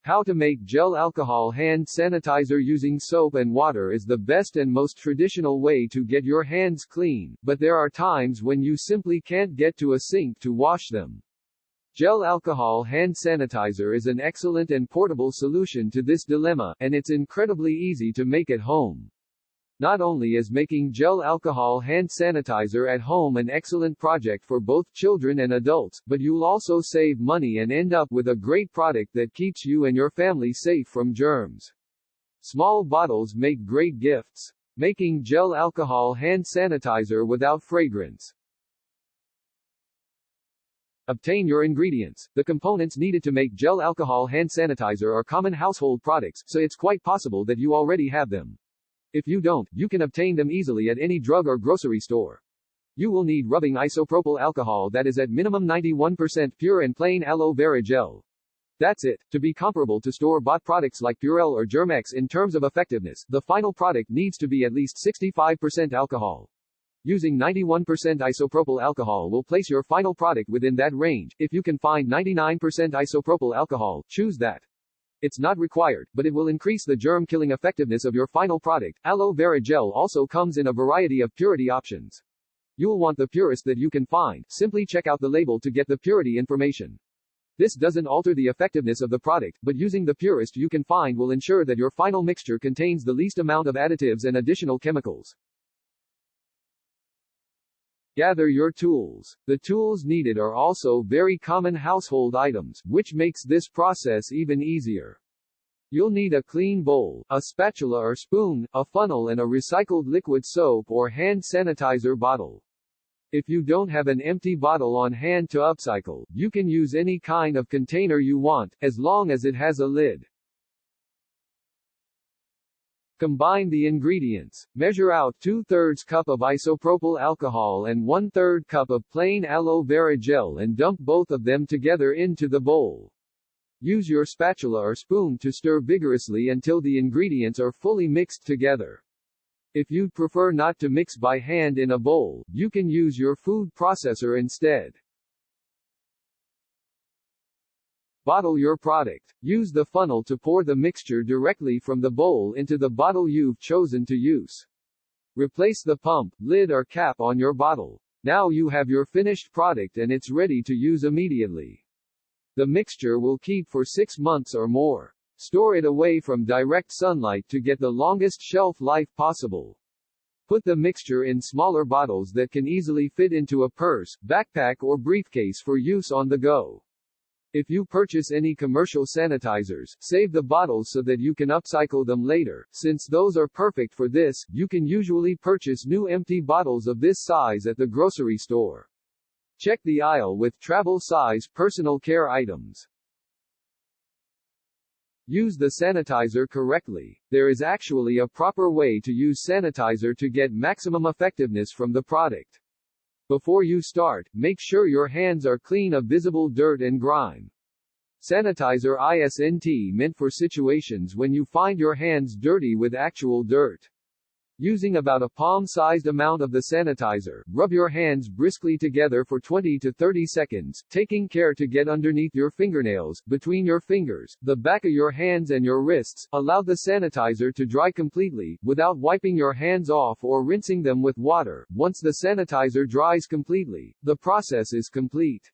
How to make gel alcohol hand sanitizer using soap and water is the best and most traditional way to get your hands clean, but there are times when you simply can't get to a sink to wash them. Gel alcohol hand sanitizer is an excellent and portable solution to this dilemma, and it's incredibly easy to make at home. Not only is making gel alcohol hand sanitizer at home an excellent project for both children and adults, but you'll also save money and end up with a great product that keeps you and your family safe from germs. Small bottles make great gifts. Making gel alcohol hand sanitizer without fragrance. Obtain your ingredients. The components needed to make gel alcohol hand sanitizer are common household products, so it's quite possible that you already have them. If you don't, you can obtain them easily at any drug or grocery store. You will need rubbing isopropyl alcohol that is at minimum 91% pure and plain aloe vera gel. That's it. To be comparable to store-bought products like Purell or Germex in terms of effectiveness, the final product needs to be at least 65% alcohol. Using 91% isopropyl alcohol will place your final product within that range. If you can find 99% isopropyl alcohol, choose that. It's not required, but it will increase the germ-killing effectiveness of your final product. Aloe vera gel also comes in a variety of purity options. You'll want the purest that you can find. Simply check out the label to get the purity information. This doesn't alter the effectiveness of the product, but using the purest you can find will ensure that your final mixture contains the least amount of additives and additional chemicals. Gather your tools. The tools needed are also very common household items, which makes this process even easier. You'll need a clean bowl, a spatula or spoon, a funnel and a recycled liquid soap or hand sanitizer bottle. If you don't have an empty bottle on hand to upcycle, you can use any kind of container you want, as long as it has a lid. Combine the ingredients. Measure out 2/3 cup of isopropyl alcohol and 1/3 cup of plain aloe vera gel and dump both of them together into the bowl. Use your spatula or spoon to stir vigorously until the ingredients are fully mixed together. If you'd prefer not to mix by hand in a bowl, you can use your food processor instead. Bottle your product. Use the funnel to pour the mixture directly from the bowl into the bottle you've chosen to use. Replace the pump, lid or cap on your bottle. Now you have your finished product and it's ready to use immediately. The mixture will keep for 6 months or more. Store it away from direct sunlight to get the longest shelf life possible. Put the mixture in smaller bottles that can easily fit into a purse, backpack or briefcase for use on the go. If you purchase any commercial sanitizers, save the bottles so that you can upcycle them later. Since those are perfect for this, you can usually purchase new empty bottles of this size at the grocery store. Check the aisle with travel-size personal care items. Use the sanitizer correctly. There is actually a proper way to use sanitizer to get maximum effectiveness from the product. Before you start, make sure your hands are clean of visible dirt and grime. Sanitizer isn't meant for situations when you find your hands dirty with actual dirt. Using about a palm-sized amount of the sanitizer, rub your hands briskly together for 20 to 30 seconds, taking care to get underneath your fingernails, between your fingers, the back of your hands and your wrists. Allow the sanitizer to dry completely, without wiping your hands off or rinsing them with water. Once the sanitizer dries completely, the process is complete.